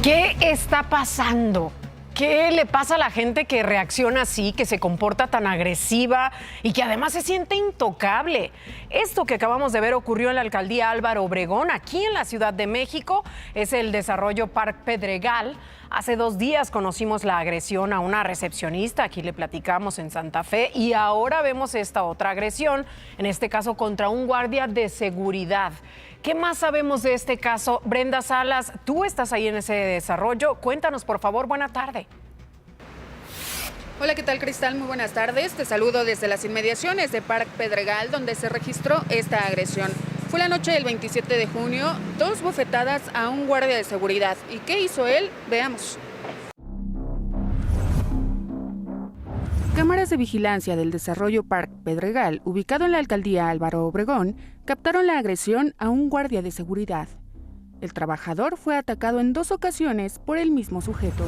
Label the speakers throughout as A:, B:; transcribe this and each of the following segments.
A: ¿Qué está pasando? ¿Qué le pasa a la gente que reacciona así, que se comporta tan agresiva y que además se siente intocable? Esto que acabamos de ver ocurrió en la alcaldía Álvaro Obregón, aquí en la Ciudad de México. Es el desarrollo Park Pedregal. Hace 2 días conocimos la agresión a una recepcionista, aquí le platicamos en Santa Fe, y ahora vemos esta otra agresión, en este caso contra un guardia de seguridad. ¿Qué más sabemos de este caso? Brenda Salas, tú estás ahí en ese desarrollo. Cuéntanos, por favor. Buena tarde.
B: Hola, ¿qué tal, Cristal? Muy buenas tardes. Te saludo desde las inmediaciones de Park Pedregal, donde se registró esta agresión. Fue la noche del 27 de junio, 2 bofetadas a un guardia de seguridad. ¿Y qué hizo él? Veamos. Cámaras de vigilancia del desarrollo Park Pedregal, ubicado en la alcaldía Álvaro Obregón, captaron la agresión a un guardia de seguridad. El trabajador fue atacado en 2 ocasiones por el mismo sujeto.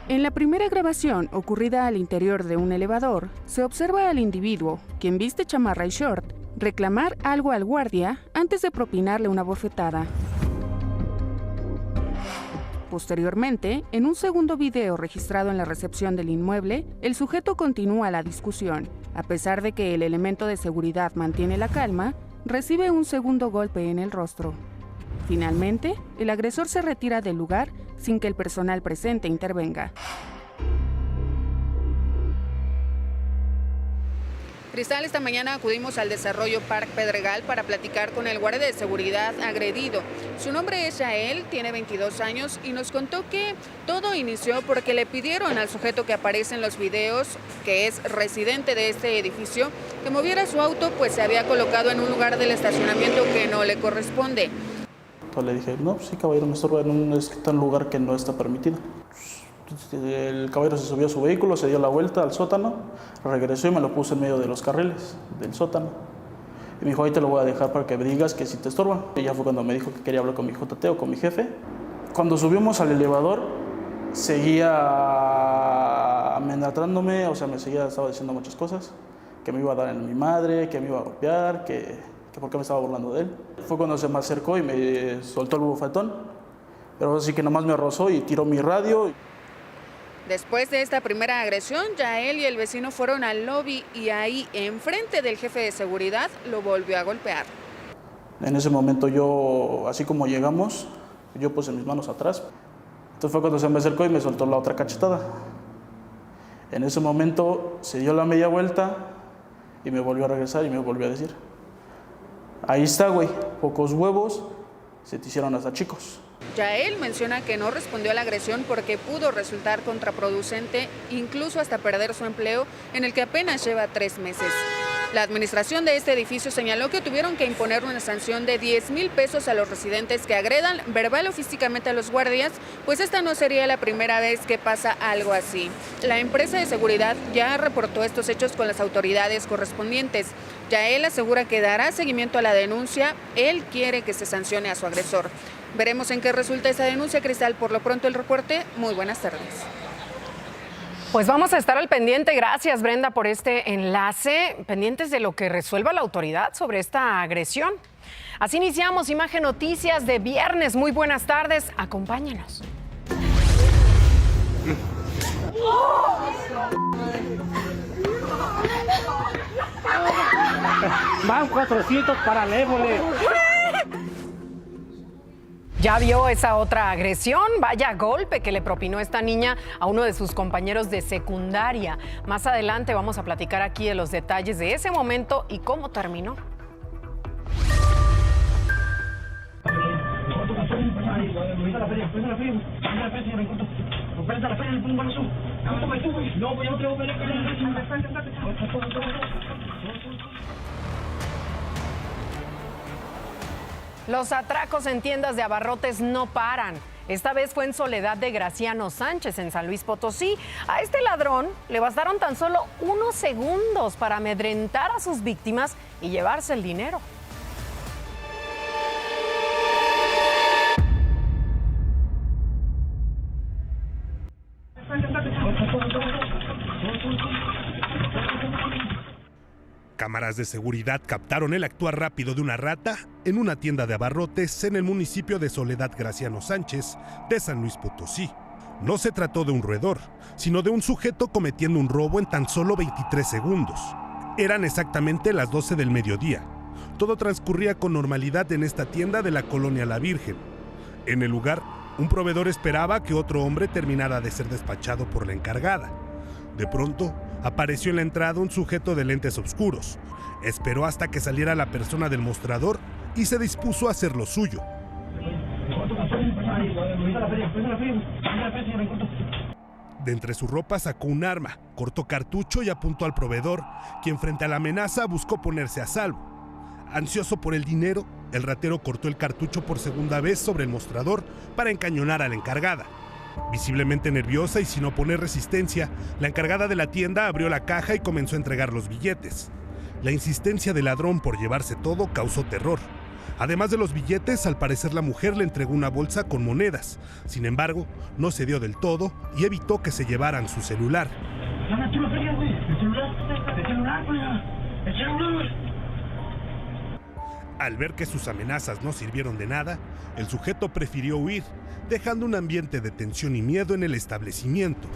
B: En la primera grabación, ocurrida al interior de un elevador, se observa al individuo, quien viste chamarra y short, reclamar algo al guardia antes de propinarle una bofetada. Posteriormente, en un segundo video registrado en la recepción del inmueble, el sujeto continúa la discusión. A pesar de que el elemento de seguridad mantiene la calma, recibe un segundo golpe en el rostro. Finalmente, el agresor se retira del lugar sin que el personal presente intervenga. Cristal, esta mañana acudimos al desarrollo Park Pedregal para platicar con el guardia de seguridad agredido. Su nombre es Yael, tiene 22 años y nos contó que todo inició porque le pidieron al sujeto que aparece en los videos, que es residente de este edificio, que moviera su auto, pues se había colocado en un lugar del estacionamiento que no le corresponde.
C: Entonces le dije, no, sí, caballero, me estorba en un lugar que no está permitido. El caballero se subió a su vehículo, se dio la vuelta al sótano, regresó y me lo puso en medio de los carriles del sótano. Y me dijo, ahí te lo voy a dejar para que me digas que si te estorba. Y ya fue cuando me dijo que quería hablar con mi JT o con mi jefe. Cuando subimos al elevador, seguía amenazándome, o sea, estaba diciendo muchas cosas, que me iba a dar en mi madre, que me iba a golpear, que por qué me estaba burlando de él. Fue cuando se me acercó y me soltó el bofetón, pero así que nomás me rozó y tiró mi radio.
B: Después de esta primera agresión, Yael y el vecino fueron al lobby y ahí, enfrente del jefe de seguridad, lo volvió a golpear.
C: En ese momento yo, así como llegamos, yo puse mis manos atrás. Entonces fue cuando se me acercó y me soltó la otra cachetada. En ese momento se dio la media vuelta y me volvió a regresar y me volvió a decir, ahí está, güey, pocos huevos, se te hicieron hasta chicos.
B: Yael menciona que no respondió a la agresión porque pudo resultar contraproducente, incluso hasta perder su empleo, en el que apenas lleva 3 meses. La administración de este edificio señaló que tuvieron que imponer una sanción de 10,000 pesos a los residentes que agredan verbal o físicamente a los guardias, pues esta no sería la primera vez que pasa algo así. La empresa de seguridad ya reportó estos hechos con las autoridades correspondientes. Yael asegura que dará seguimiento a la denuncia. Él quiere que se sancione a su agresor. Veremos en qué resulta esa denuncia, Cristal. Por lo pronto, el reporte. Muy buenas tardes.
A: Pues vamos a estar al pendiente. Gracias, Brenda, por este enlace. Pendientes de lo que resuelva la autoridad sobre esta agresión. Así iniciamos Imagen Noticias de viernes. Muy buenas tardes. Acompáñenos.
D: Van 400 para Lévole.
A: ¿Ya vio esa otra agresión? Vaya golpe que le propinó esta niña a uno de sus compañeros de secundaria. Más adelante vamos a platicar aquí de los detalles de ese momento y cómo terminó. Los atracos en tiendas de abarrotes no paran. Esta vez fue en Soledad de Graciano Sánchez, en San Luis Potosí. A este ladrón le bastaron tan solo unos segundos para amedrentar a sus víctimas y llevarse el dinero.
E: Cámaras de seguridad captaron el actuar rápido de una rata en una tienda de abarrotes en el municipio de Soledad Graciano Sánchez de San Luis Potosí. No se trató de un roedor, sino de un sujeto cometiendo un robo en tan solo 23 segundos. Eran exactamente las 12 del mediodía. Todo transcurría con normalidad en esta tienda de la colonia La Virgen. En el lugar, un proveedor esperaba que otro hombre terminara de ser despachado por la encargada. De pronto, apareció en la entrada un sujeto de lentes oscuros. Esperó hasta que saliera la persona del mostrador y se dispuso a hacer lo suyo. De entre su ropa sacó un arma, cortó cartucho y apuntó al proveedor, quien frente a la amenaza buscó ponerse a salvo. Ansioso por el dinero, el ratero cortó el cartucho por segunda vez sobre el mostrador para encañonar a la encargada. Visiblemente nerviosa y sin oponer resistencia, la encargada de la tienda abrió la caja y comenzó a entregar los billetes. La insistencia del ladrón por llevarse todo causó terror. Además de los billetes, al parecer la mujer le entregó una bolsa con monedas. Sin embargo, no cedió del todo y evitó que se llevaran su celular. Al ver que sus amenazas no sirvieron de nada, el sujeto prefirió huir, dejando un ambiente de tensión y miedo en el establecimiento.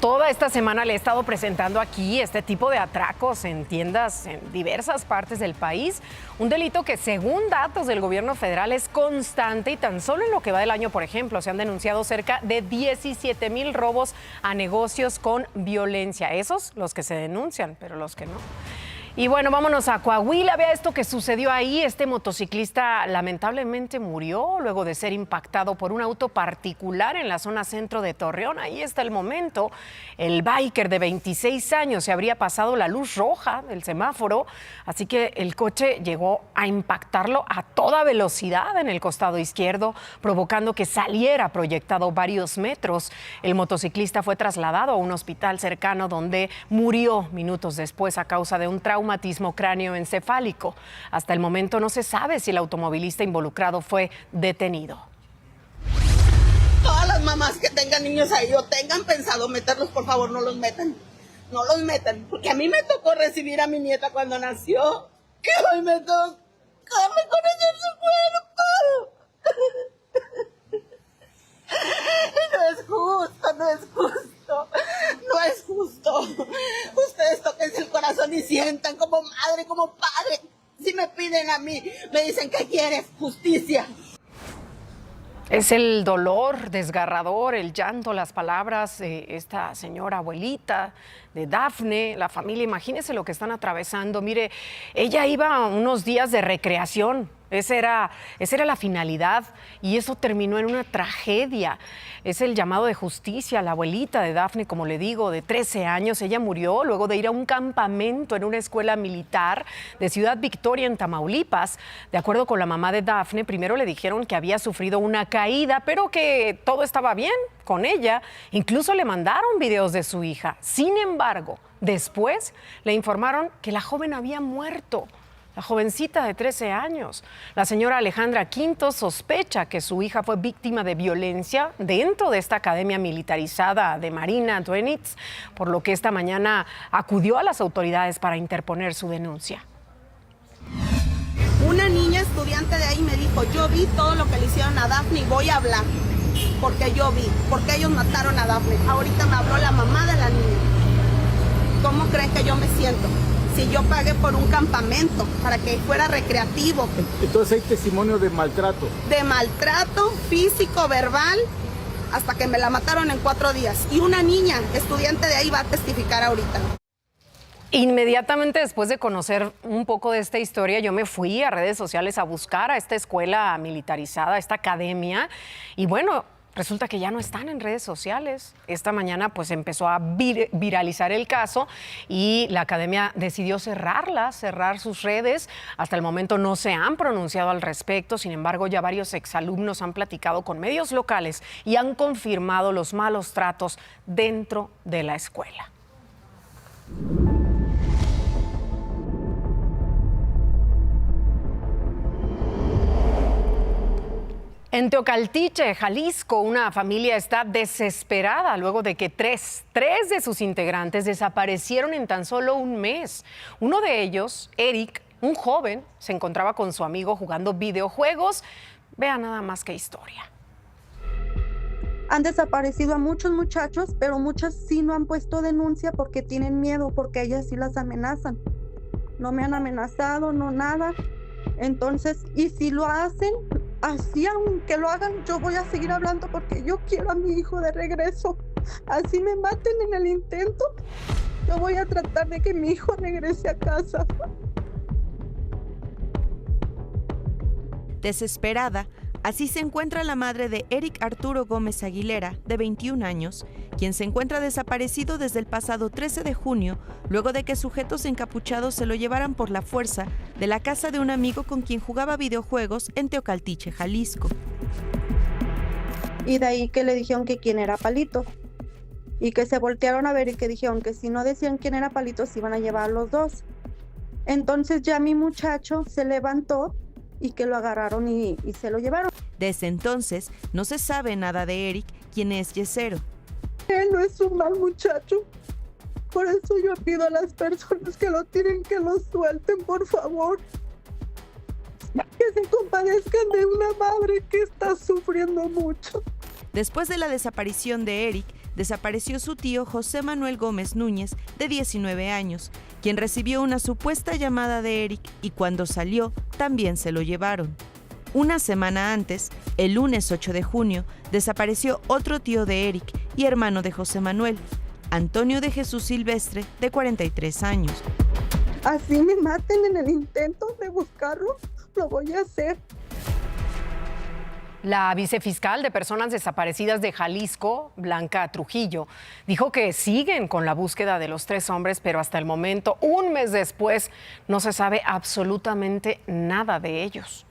A: Toda esta semana le he estado presentando aquí este tipo de atracos en tiendas en diversas partes del país. Un delito que, según datos del gobierno federal, es constante y tan solo en lo que va del año, por ejemplo, se han denunciado cerca de 17,000 robos a negocios con violencia. Esos los que se denuncian, pero los que no. Y bueno, vámonos a Coahuila. Vea esto que sucedió ahí. Este motociclista lamentablemente murió luego de ser impactado por un auto particular en la zona centro de Torreón. Ahí está el momento. El biker de 26 años se habría pasado la luz roja del semáforo, así que el coche llegó a impactarlo a toda velocidad en el costado izquierdo, provocando que saliera proyectado varios metros. El motociclista fue trasladado a un hospital cercano donde murió minutos después a causa de un traumatismo cráneoencefálico. Hasta el momento no se sabe si el automovilista involucrado fue detenido.
F: Todas las mamás que tengan niños ahí o tengan pensado meterlos, por favor, no los metan. No los metan, porque a mí me tocó recibir a mi nieta cuando nació. Que hoy me tocó conocer su cuerpo. No es justo, no es justo, no es justo. Ustedes tóquense el corazón y sientan como madre, como padre. Si me piden a mí, me dicen que quieres justicia.
A: Es el dolor desgarrador, el llanto, las palabras de esta señora abuelita, de Dafne, la familia. Imagínense lo que están atravesando. Mire, ella iba a unos días de recreación. Esa era la finalidad y eso terminó en una tragedia. Es el llamado de justicia. La abuelita de Dafne, como le digo, de 13 años, ella murió luego de ir a un campamento en una escuela militar de Ciudad Victoria, en Tamaulipas. De acuerdo con la mamá de Dafne, primero le dijeron que había sufrido una caída, pero que todo estaba bien con ella. Incluso le mandaron videos de su hija. Sin embargo, después le informaron que la joven había muerto. La jovencita de 13 años. La señora Alejandra Quintos sospecha que su hija fue víctima de violencia dentro de esta academia militarizada de Marina Dönitz, por lo que esta mañana acudió a las autoridades para interponer su denuncia.
F: Una niña estudiante de ahí me dijo, yo vi todo lo que le hicieron a Dafne y voy a hablar, porque yo vi, porque ellos mataron a Dafne. Ahorita me habló la mamá de la niña. ¿Cómo creen que yo me siento? Si yo pagué por un campamento para que fuera recreativo.
D: Entonces hay testimonio de maltrato.
F: De maltrato físico, verbal, hasta que me la mataron en 4 días. Y una niña, estudiante de ahí, va a testificar ahorita.
A: Inmediatamente después de conocer un poco de esta historia, yo me fui a redes sociales a buscar a esta escuela militarizada, a esta academia, y bueno, resulta que ya no están en redes sociales. Esta mañana pues empezó a viralizar el caso y la academia decidió cerrar sus redes. Hasta el momento no se han pronunciado al respecto. Sin embargo, ya varios exalumnos han platicado con medios locales y han confirmado los malos tratos dentro de la escuela. En Teocaltiche, Jalisco, una familia está desesperada luego de que tres de sus integrantes desaparecieron en tan solo un mes. Uno de ellos, Eric, un joven, se encontraba con su amigo jugando videojuegos. Vea nada más qué historia.
G: Han desaparecido a muchos muchachos, pero muchas sí no han puesto denuncia porque tienen miedo, porque ellas sí las amenazan. No me han amenazado, no nada. Entonces, y si lo hacen, así aunque lo hagan, yo voy a seguir hablando porque yo quiero a mi hijo de regreso. Así me maten en el intento, yo voy a tratar de que mi hijo regrese a casa.
H: Desesperada, así se encuentra la madre de Eric Arturo Gómez Aguilera, de 21 años, quien se encuentra desaparecido desde el pasado 13 de junio, luego de que sujetos encapuchados se lo llevaran por la fuerza de la casa de un amigo con quien jugaba videojuegos en Teocaltiche, Jalisco.
G: Y de ahí que le dijeron que quién era Palito. Y que se voltearon a ver y que dijeron que si no decían quién era Palito, se iban a llevar a los dos. Entonces ya mi muchacho se levantó y que lo agarraron y se lo llevaron.
H: Desde entonces, no se sabe nada de Eric, quien es yesero.
G: Él no es un mal muchacho. Por eso yo pido a las personas que lo tienen que lo suelten, por favor. Que se compadezcan de una madre que está sufriendo mucho.
H: Después de la desaparición de Eric, desapareció su tío José Manuel Gómez Núñez, de 19 años, quien recibió una supuesta llamada de Eric y cuando salió, también se lo llevaron. Una semana antes, el lunes 8 de junio, desapareció otro tío de Eric y hermano de José Manuel, Antonio de Jesús Silvestre, de 43 años.
G: Así me maten en el intento de buscarlo, lo voy a hacer.
A: La vicefiscal de Personas Desaparecidas de Jalisco, Blanca Trujillo, dijo que siguen con la búsqueda de los tres hombres, pero hasta el momento, un mes después, no se sabe absolutamente nada de ellos.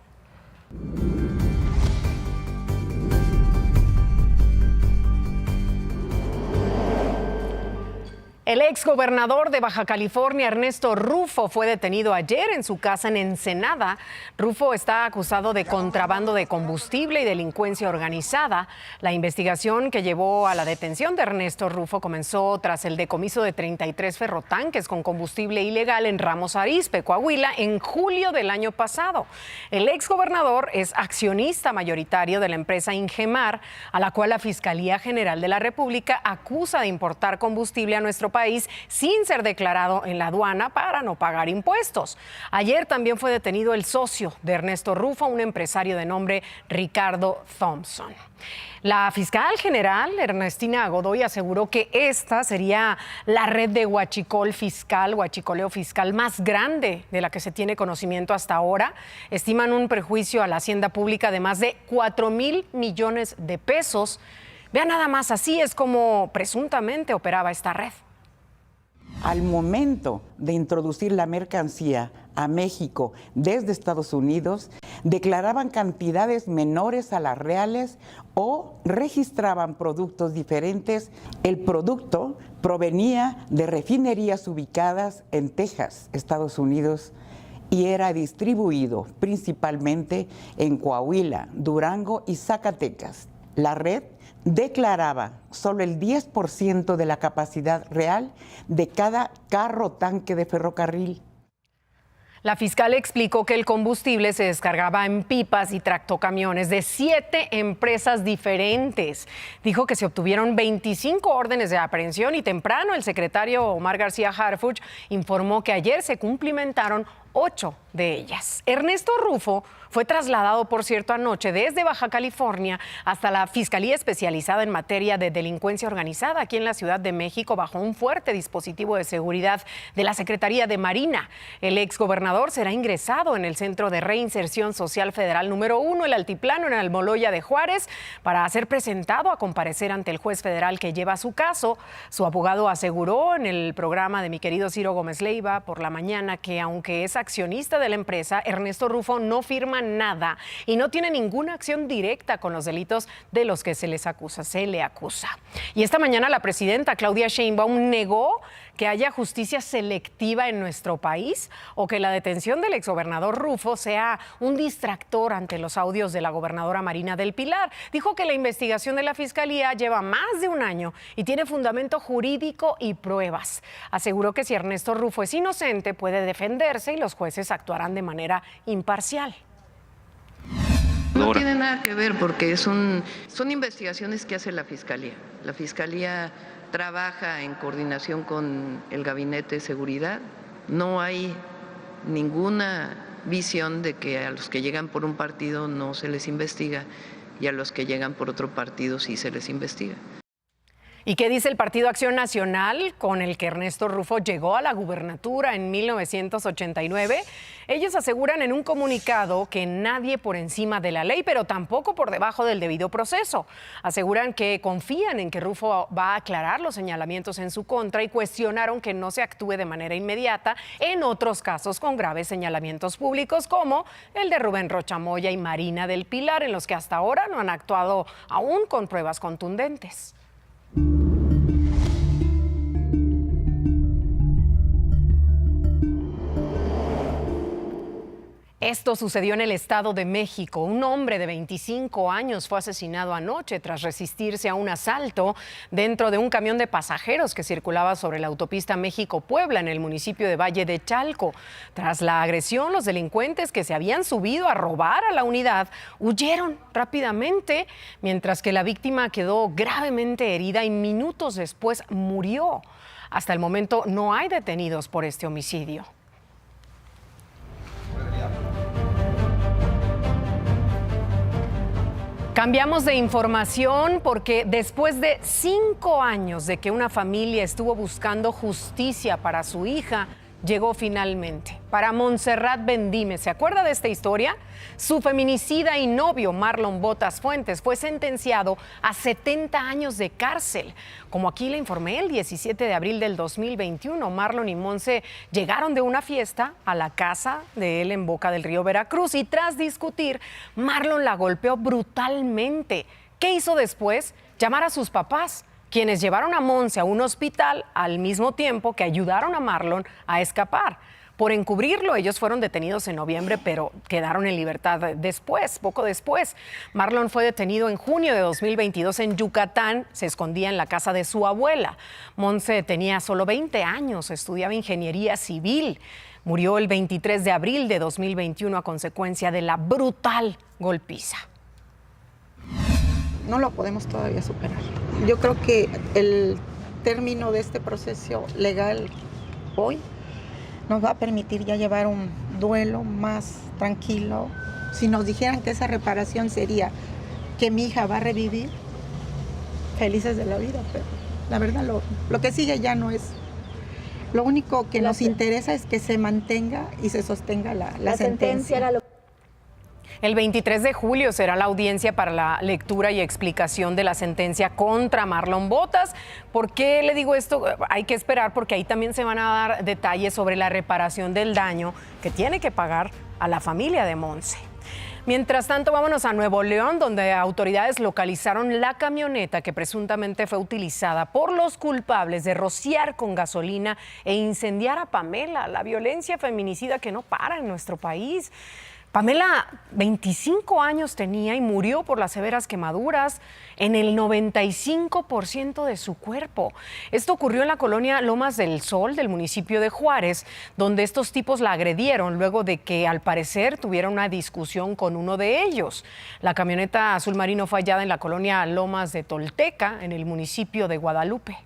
A: El exgobernador de Baja California, Ernesto Rufo, fue detenido ayer en su casa en Ensenada. Rufo está acusado de contrabando de combustible y delincuencia organizada. La investigación que llevó a la detención de Ernesto Rufo comenzó tras el decomiso de 33 ferrotanques con combustible ilegal en Ramos Arizpe, Coahuila, en julio del año pasado. El exgobernador es accionista mayoritario de la empresa Ingemar, a la cual la Fiscalía General de la República acusa de importar combustible a nuestro país sin ser declarado en la aduana para no pagar impuestos. Ayer también fue detenido el socio de Ernesto Rufo, un empresario de nombre Ricardo Thompson. La fiscal general, Ernestina Godoy, aseguró que esta sería la red de huachicoleo fiscal más grande de la que se tiene conocimiento hasta ahora. Estiman un perjuicio a la hacienda pública de más de 4,000 millones de pesos. Vean nada más, así es como presuntamente operaba esta red.
I: Al momento de introducir la mercancía a México desde Estados Unidos, declaraban cantidades menores a las reales o registraban productos diferentes. El producto provenía de refinerías ubicadas en Texas, Estados Unidos, y era distribuido principalmente en Coahuila, Durango y Zacatecas. La red declaraba solo el 10% de la capacidad real de cada carro tanque de ferrocarril.
A: La fiscal explicó que el combustible se descargaba en pipas y tractocamiones de 7 empresas diferentes. Dijo que se obtuvieron 25 órdenes de aprehensión y temprano el secretario Omar García Harfuch informó que ayer se cumplimentaron 8 de ellas. Ernesto Rufo fue trasladado, por cierto, anoche desde Baja California hasta la Fiscalía Especializada en Materia de Delincuencia Organizada aquí en la Ciudad de México bajo un fuerte dispositivo de seguridad de la Secretaría de Marina. El exgobernador será ingresado en el Centro de Reinserción Social Federal número 1, el Altiplano, en Almoloya de Juárez, para ser presentado a comparecer ante el juez federal que lleva su caso. Su abogado aseguró en el programa de mi querido Ciro Gómez Leiva por la mañana que aunque es accionista de la empresa, Ernesto Rufo no firma nada y no tiene ninguna acción directa con los delitos de los que se le acusa. Y esta mañana la presidenta Claudia Sheinbaum negó que haya justicia selectiva en nuestro país o que la detención del exgobernador Rufo sea un distractor ante los audios de la gobernadora Marina del Pilar. Dijo que la investigación de la Fiscalía lleva más de un año y tiene fundamento jurídico y pruebas. Aseguró que si Ernesto Rufo es inocente, puede defenderse y los jueces actuarán de manera imparcial.
J: No tiene nada que ver porque son investigaciones que hace la Fiscalía. La Fiscalía trabaja en coordinación con el Gabinete de Seguridad. No hay ninguna visión de que a los que llegan por un partido no se les investiga y a los que llegan por otro partido sí se les investiga.
A: ¿Y qué dice el Partido Acción Nacional, con el que Ernesto Rufo llegó a la gubernatura en 1989? Ellos aseguran en un comunicado que nadie por encima de la ley, pero tampoco por debajo del debido proceso. Aseguran que confían en que Rufo va a aclarar los señalamientos en su contra y cuestionaron que no se actúe de manera inmediata en otros casos con graves señalamientos públicos, como el de Rubén Rocha Moya y Marina del Pilar, en los que hasta ahora no han actuado aún con pruebas contundentes. Esto sucedió en el Estado de México. Un hombre de 25 años fue asesinado anoche tras resistirse a un asalto dentro de un camión de pasajeros que circulaba sobre la autopista México-Puebla en el municipio de Valle de Chalco. Tras la agresión, los delincuentes que se habían subido a robar a la unidad huyeron rápidamente, mientras que la víctima quedó gravemente herida y minutos después murió. Hasta el momento no hay detenidos por este homicidio. Cambiamos de información porque después de 5 años de que una familia estuvo buscando justicia para su hija, llegó finalmente. Para Montserrat Bendime, ¿se acuerda de esta historia? Su feminicida y novio, Marlon Botas Fuentes, fue sentenciado a 70 años de cárcel. Como aquí le informé, el 17 de abril del 2021, Marlon y Monse llegaron de una fiesta a la casa de él en Boca del Río, Veracruz, y tras discutir, Marlon la golpeó brutalmente. ¿Qué hizo después? Llamar a sus papás, quienes llevaron a Monse a un hospital al mismo tiempo que ayudaron a Marlon a escapar. Por encubrirlo, ellos fueron detenidos en noviembre, pero quedaron en libertad poco después. Marlon fue detenido en junio de 2022 en Yucatán, se escondía en la casa de su abuela. Monse tenía solo 20 años, estudiaba ingeniería civil. Murió el 23 de abril de 2021 a consecuencia de la brutal golpiza.
K: No lo podemos todavía superar. Yo creo que el término de este proceso legal hoy nos va a permitir ya llevar un duelo más tranquilo. Si nos dijeran que esa reparación sería que mi hija va a revivir, felices de la vida, pero la verdad lo que sigue ya no es. Lo único que nos interesa es que se mantenga y se sostenga la sentencia.
A: El 23 de julio será la audiencia para la lectura y explicación de la sentencia contra Marlon Botas. ¿Por qué le digo esto? Hay que esperar porque ahí también se van a dar detalles sobre la reparación del daño que tiene que pagar a la familia de Monse. Mientras tanto, vámonos a Nuevo León, donde autoridades localizaron la camioneta que presuntamente fue utilizada por los culpables de rociar con gasolina e incendiar a Pamela, la violencia feminicida que no para en nuestro país. Pamela, 25 años tenía y murió por las severas quemaduras en el 95% de su cuerpo. Esto ocurrió en la colonia Lomas del Sol del municipio de Juárez, donde estos tipos la agredieron luego de que, al parecer, tuvieron una discusión con uno de ellos. La camioneta azul marino fue hallada en la colonia Lomas de Tolteca, en el municipio de Guadalupe.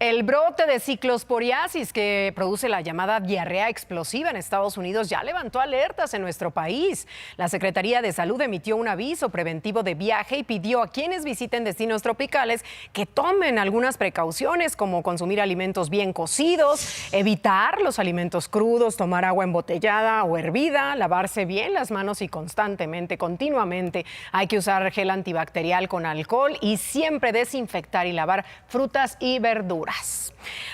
A: El brote de ciclosporiasis que produce la llamada diarrea explosiva en Estados Unidos ya levantó alertas en nuestro país. La Secretaría de Salud emitió un aviso preventivo de viaje y pidió a quienes visiten destinos tropicales que tomen algunas precauciones, como consumir alimentos bien cocidos, evitar los alimentos crudos, tomar agua embotellada o hervida, lavarse bien las manos y continuamente. Hay que usar gel antibacterial con alcohol y siempre desinfectar y lavar frutas y verduras. horas.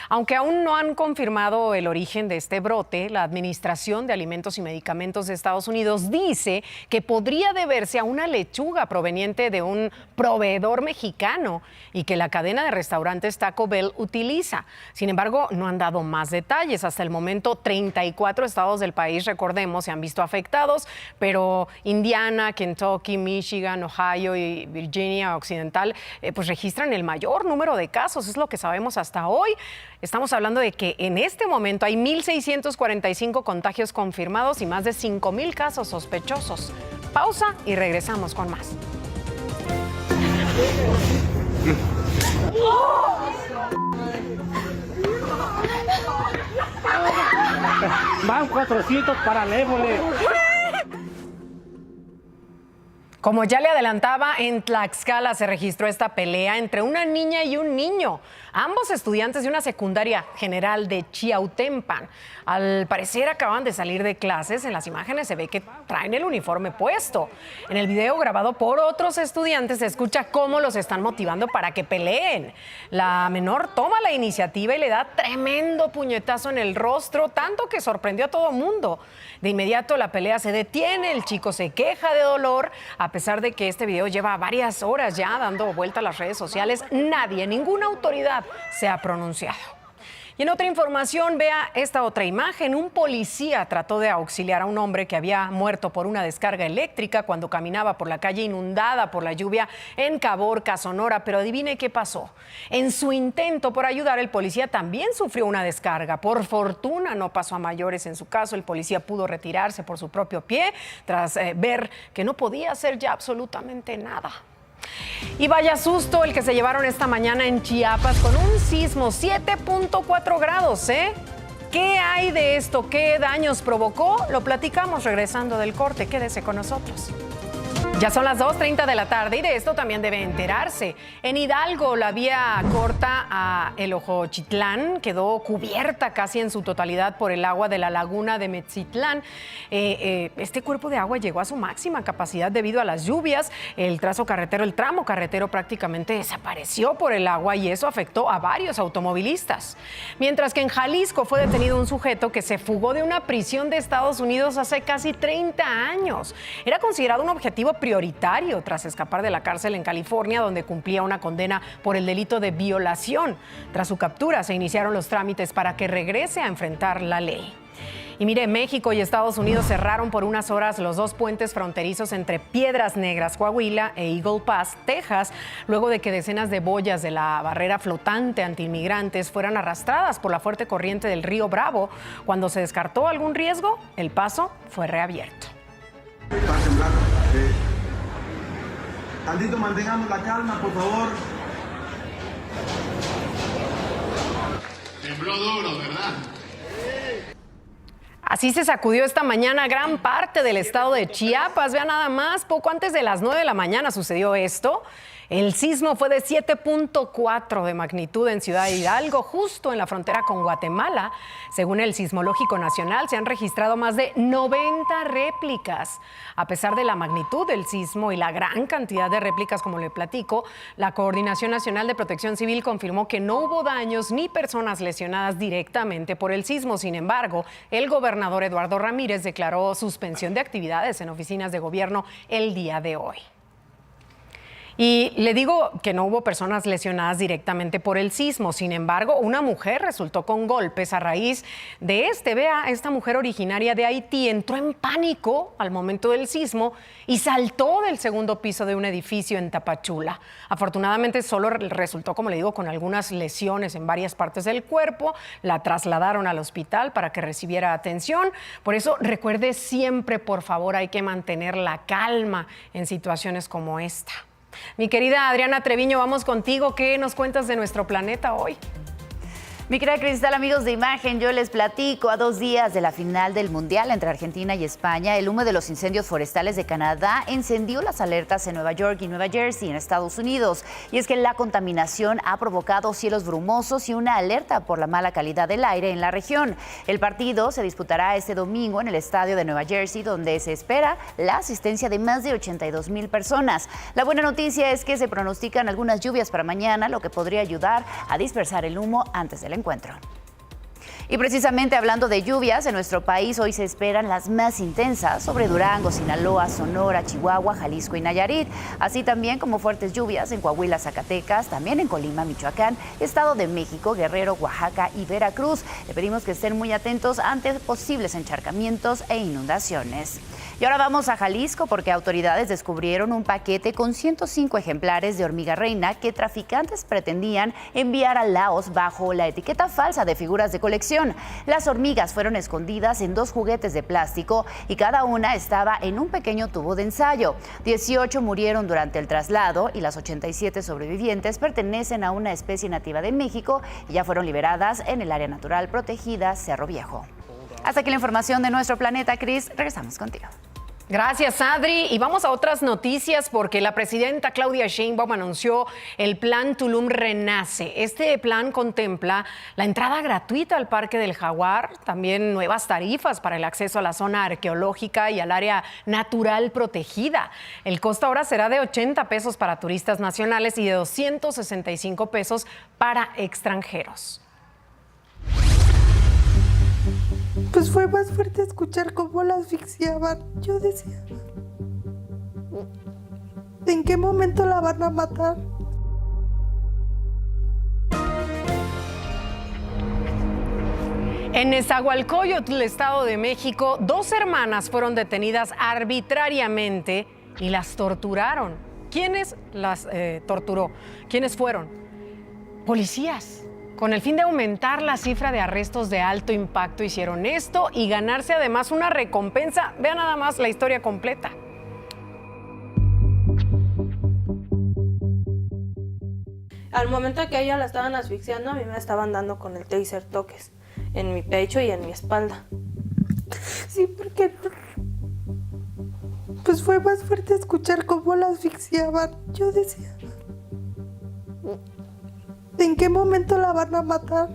A: Aunque aún no han confirmado el origen de este brote, la Administración de Alimentos y Medicamentos de Estados Unidos dice que podría deberse a una lechuga proveniente de un proveedor mexicano y que la cadena de restaurantes Taco Bell utiliza. Sin embargo, no han dado más detalles. Hasta el momento, 34 estados del país, recordemos, se han visto afectados, pero Indiana, Kentucky, Michigan, Ohio y Virginia Occidental pues registran el mayor número de casos. Es lo que sabemos hasta hoy. Estamos hablando de que en este momento hay 1,645 contagios confirmados y más de 5,000 casos sospechosos. Pausa y regresamos con más.
L: Van 400 para Lévole.
A: Como ya le adelantaba, en Tlaxcala se registró esta pelea entre una niña y un niño, ambos estudiantes de una secundaria general de Chiautempan. Al parecer acaban de salir de clases. En las imágenes se ve que traen el uniforme puesto. En el video grabado por otros estudiantes se escucha cómo los están motivando para que peleen. La menor toma la iniciativa y le da tremendo puñetazo en el rostro, tanto que sorprendió a todo mundo. De inmediato la pelea se detiene, el chico se queja de dolor. A pesar de que este video lleva varias horas ya dando vuelta a las redes sociales, nadie, ninguna autoridad se ha pronunciado. Y en otra información, vea esta otra imagen. Un policía trató de auxiliar a un hombre que había muerto por una descarga eléctrica cuando caminaba por la calle inundada por la lluvia en Caborca, Sonora. Pero adivine qué pasó. En su intento por ayudar, el policía también sufrió una descarga. Por fortuna no pasó a mayores en su caso. El policía pudo retirarse por su propio pie tras ver que no podía hacer ya absolutamente nada. Y vaya susto el que se llevaron esta mañana en Chiapas con un sismo 7.4 grados, ¿eh? ¿Qué hay de esto? ¿Qué daños provocó? Lo platicamos regresando del corte. Quédese con nosotros. Ya son las 2:30 de la tarde y de esto también debe enterarse. En Hidalgo, la vía corta a El Ojochitlán quedó cubierta casi en su totalidad por el agua de la laguna de Metzitlán. Este cuerpo de agua llegó a su máxima capacidad debido a las lluvias. El tramo carretero prácticamente desapareció por el agua y eso afectó a varios automovilistas. Mientras que en Jalisco fue detenido un sujeto que se fugó de una prisión de Estados Unidos hace casi 30 años. Era considerado un objetivo prioritario tras escapar de la cárcel en California, donde cumplía una condena por el delito de violación. Tras su captura se iniciaron los trámites para que regrese a enfrentar la ley. Y mire, México y Estados Unidos cerraron por unas horas los dos puentes fronterizos entre Piedras Negras, Coahuila, e Eagle Pass, Texas, luego de que decenas de boyas de la barrera flotante antiinmigrantes fueran arrastradas por la fuerte corriente del río Bravo. Cuando se descartó algún riesgo, el paso fue reabierto.
M: Está temblando. Tantito mantengamos la calma, por favor.
N: Tembló duro, ¿verdad?
A: Así se sacudió esta mañana gran parte del estado de Chiapas. Vea nada más, poco antes de las 9 de la mañana sucedió esto. El sismo fue de 7.4 de magnitud en Ciudad Hidalgo, justo en la frontera con Guatemala. Según el Sismológico Nacional, se han registrado más de 90 réplicas. A pesar de la magnitud del sismo y la gran cantidad de réplicas, como le platico, la Coordinación Nacional de Protección Civil confirmó que no hubo daños ni personas lesionadas directamente por el sismo. Sin embargo, el gobernador Eduardo Ramírez declaró suspensión de actividades en oficinas de gobierno el día de hoy. Y le digo que no hubo personas lesionadas directamente por el sismo. Sin embargo, una mujer resultó con golpes a raíz de Vea, esta mujer originaria de Haití entró en pánico al momento del sismo y saltó del segundo piso de un edificio en Tapachula. Afortunadamente solo resultó, como le digo, con algunas lesiones en varias partes del cuerpo. La trasladaron al hospital para que recibiera atención. Por eso recuerde siempre, por favor, hay que mantener la calma en situaciones como esta. Mi querida Adriana Treviño, vamos contigo. ¿Qué nos cuentas de nuestro planeta hoy?
N: Mi querida Cristal, amigos de Imagen, yo les platico. A 2 días de la final del Mundial entre Argentina y España, el humo de los incendios forestales de Canadá encendió las alertas en Nueva York y Nueva Jersey, en Estados Unidos. Y es que la contaminación ha provocado cielos brumosos y una alerta por la mala calidad del aire en la región. El partido se disputará este domingo en el estadio de Nueva Jersey, donde se espera la asistencia de más de 82,000 personas. La buena noticia es que se pronostican algunas lluvias para mañana, lo que podría ayudar a dispersar el humo antes del encuentro. Y precisamente hablando de lluvias, en nuestro país hoy se esperan las más intensas sobre Durango, Sinaloa, Sonora, Chihuahua, Jalisco y Nayarit, así también como fuertes lluvias en Coahuila, Zacatecas, también en Colima, Michoacán, Estado de México, Guerrero, Oaxaca y Veracruz. Le pedimos que estén muy atentos ante posibles encharcamientos e inundaciones. Y ahora vamos a Jalisco porque autoridades descubrieron un paquete con 105 ejemplares de hormiga reina que traficantes pretendían enviar a Laos bajo la etiqueta falsa de figuras de colección. Las hormigas fueron escondidas en 2 juguetes de plástico y cada una estaba en un pequeño tubo de ensayo. 18 murieron durante el traslado y las 87 sobrevivientes pertenecen a una especie nativa de México y ya fueron liberadas en el área natural protegida Cerro Viejo. Hasta aquí la información de nuestro planeta, Cris. Regresamos contigo.
A: Gracias, Adri. Y vamos a otras noticias porque la presidenta Claudia Sheinbaum anunció el Plan Tulum Renace. Este plan contempla la entrada gratuita al Parque del Jaguar, también nuevas tarifas para el acceso a la zona arqueológica y al área natural protegida. El costo ahora será de 80 pesos para turistas nacionales y de 265 pesos para extranjeros.
O: Pues fue más fuerte escuchar cómo la asfixiaban. Yo decía, ¿en qué momento la van a matar?
A: En Nezahualcóyotl, Estado de México, 2 hermanas fueron detenidas arbitrariamente y las torturaron. ¿Quiénes las torturó? ¿Quiénes fueron? Policías. Con el fin de aumentar la cifra de arrestos de alto impacto hicieron esto y ganarse además una recompensa. Vean nada más la historia completa.
P: Al momento que a ella la estaban asfixiando, a mí me estaban dando con el taser toques en mi pecho y en mi espalda.
O: Sí, porque pues fue más fuerte escuchar cómo la asfixiaban. Yo decía, ¿en qué momento la van a matar?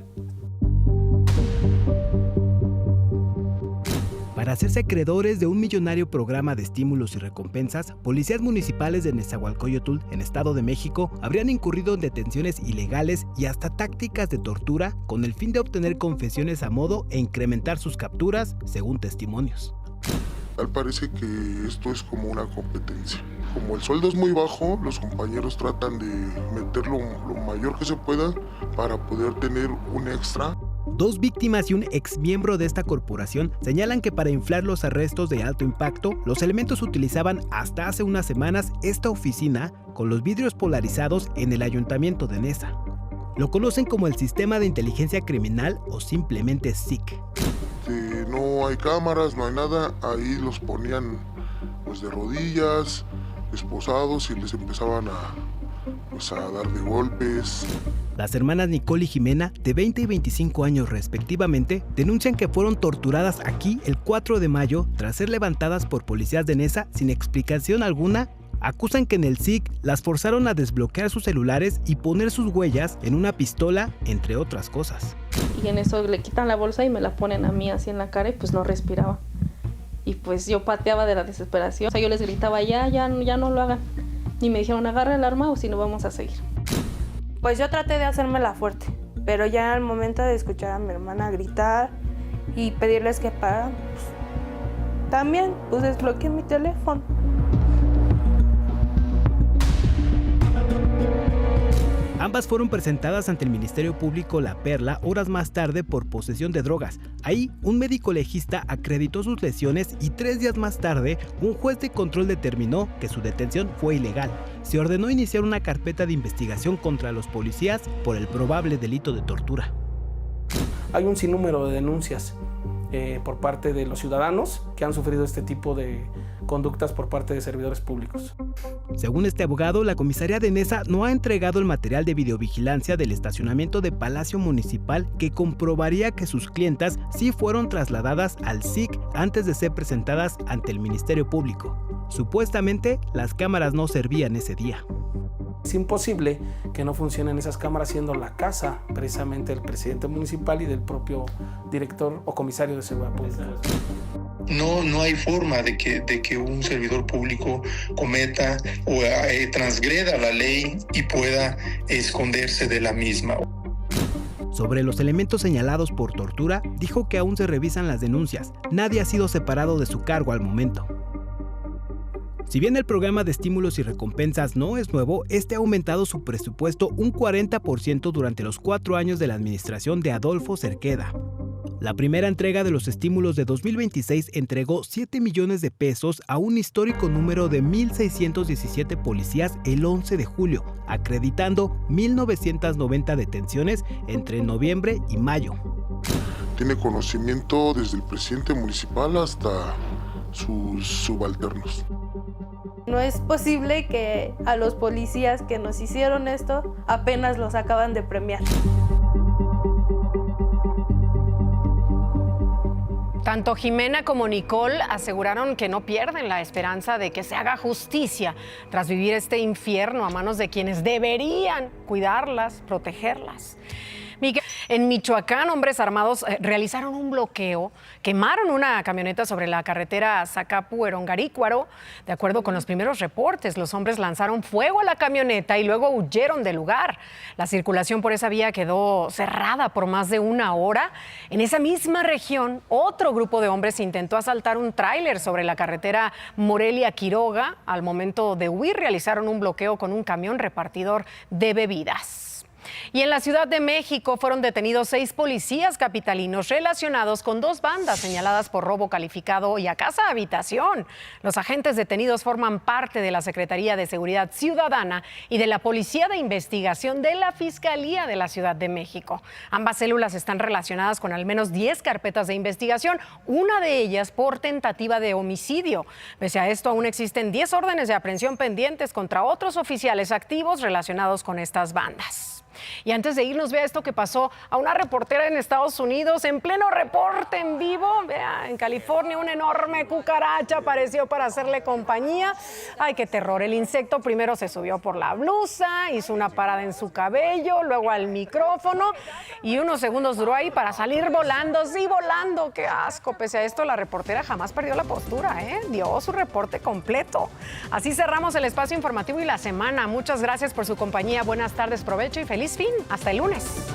Q: Para hacerse acreedores de un millonario programa de estímulos y recompensas, policías municipales de Nezahualcóyotl, en Estado de México, habrían incurrido en detenciones ilegales y hasta tácticas de tortura con el fin de obtener confesiones a modo e incrementar sus capturas, según testimonios.
R: Tal parece que esto es como una competencia. Como el sueldo es muy bajo, los compañeros tratan de meter lo mayor que se pueda para poder tener un extra.
Q: 2 víctimas y un exmiembro de esta corporación señalan que para inflar los arrestos de alto impacto, los elementos utilizaban hasta hace unas semanas esta oficina con los vidrios polarizados en el ayuntamiento de Neza. Lo conocen como el Sistema de Inteligencia Criminal o simplemente SIC.
R: No hay cámaras, no hay nada, ahí los ponían pues de rodillas, esposados y les empezaban a dar de golpes.
Q: Las hermanas Nicole y Jimena, de 20 y 25 años respectivamente, denuncian que fueron torturadas aquí el 4 de mayo tras ser levantadas por policías de Neza sin explicación alguna. Acusan que en el SIC las forzaron a desbloquear sus celulares y poner sus huellas en una pistola, entre otras cosas.
P: Y en eso le quitan la bolsa y me la ponen a mí así en la cara y pues no respiraba. Y pues yo pateaba de la desesperación. O sea, yo les gritaba, ya no lo hagan. Y me dijeron, agarra el arma o si no vamos a seguir.
S: Pues yo traté de hacérmela fuerte, pero ya al momento de escuchar a mi hermana gritar y pedirles que pararan, pues, también pues desbloqueé mi teléfono.
Q: Ambas fueron presentadas ante el Ministerio Público La Perla horas más tarde por posesión de drogas. Ahí, un médico legista acreditó sus lesiones y 3 días más tarde, un juez de control determinó que su detención fue ilegal. Se ordenó iniciar una carpeta de investigación contra los policías por el probable delito de tortura.
T: Hay un sinnúmero de denuncias por parte de los ciudadanos que han sufrido este tipo de conductas por parte de servidores públicos.
Q: Según este abogado, la comisaría de Neza no ha entregado el material de videovigilancia del estacionamiento de Palacio Municipal que comprobaría que sus clientas sí fueron trasladadas al SIC antes de ser presentadas ante el Ministerio Público. Supuestamente, las cámaras no servían ese día.
T: Es imposible que no funcionen esas cámaras siendo la casa precisamente del presidente municipal y del propio director o comisario de seguridad pública.
U: No hay forma de que un servidor público cometa o transgreda la ley y pueda esconderse de la misma.
Q: Sobre los elementos señalados por tortura, dijo que aún se revisan las denuncias. Nadie ha sido separado de su cargo al momento. Si bien el programa de estímulos y recompensas no es nuevo, este ha aumentado su presupuesto un 40% durante los 4 años de la administración de Adolfo Cerqueda. La primera entrega de los estímulos de 2026 entregó 7 millones de pesos a un histórico número de 1,617 policías el 11 de julio, acreditando 1,990 detenciones entre noviembre y mayo.
R: Tiene conocimiento desde el presidente municipal hasta sus subalternos.
S: No es posible que a los policías que nos hicieron esto apenas los acaban de premiar.
A: Tanto Jimena como Nicole aseguraron que no pierden la esperanza de que se haga justicia tras vivir este infierno a manos de quienes deberían cuidarlas, protegerlas. En Michoacán, hombres armados realizaron un bloqueo, quemaron una camioneta sobre la carretera Zacapu-Erongarícuaro. De acuerdo con los primeros reportes, los hombres lanzaron fuego a la camioneta y luego huyeron del lugar. La circulación por esa vía quedó cerrada por más de 1 hora. En esa misma región, otro grupo de hombres intentó asaltar un tráiler sobre la carretera Morelia-Quiroga. Al momento de huir, realizaron un bloqueo con un camión repartidor de bebidas. Y en la Ciudad de México fueron detenidos 6 policías capitalinos relacionados con 2 bandas señaladas por robo calificado y a casa-habitación. Los agentes detenidos forman parte de la Secretaría de Seguridad Ciudadana y de la Policía de Investigación de la Fiscalía de la Ciudad de México. Ambas células están relacionadas con al menos 10 carpetas de investigación, una de ellas por tentativa de homicidio. Pese a esto, aún existen 10 órdenes de aprehensión pendientes contra otros oficiales activos relacionados con estas bandas. Y antes de irnos, vea esto que pasó a una reportera en Estados Unidos en pleno reporte en vivo. Vea, en California una enorme cucaracha apareció para hacerle compañía. ¡Ay, qué terror! El insecto primero se subió por la blusa, hizo una parada en su cabello, luego al micrófono y unos segundos duró ahí para salir volando. ¡Sí, volando! ¡Qué asco! Pese a esto, la reportera jamás perdió la postura, ¿eh? Dio su reporte completo. Así cerramos el espacio informativo y la semana. Muchas gracias por su compañía. Buenas tardes, provecho y feliz fin. Hasta el lunes.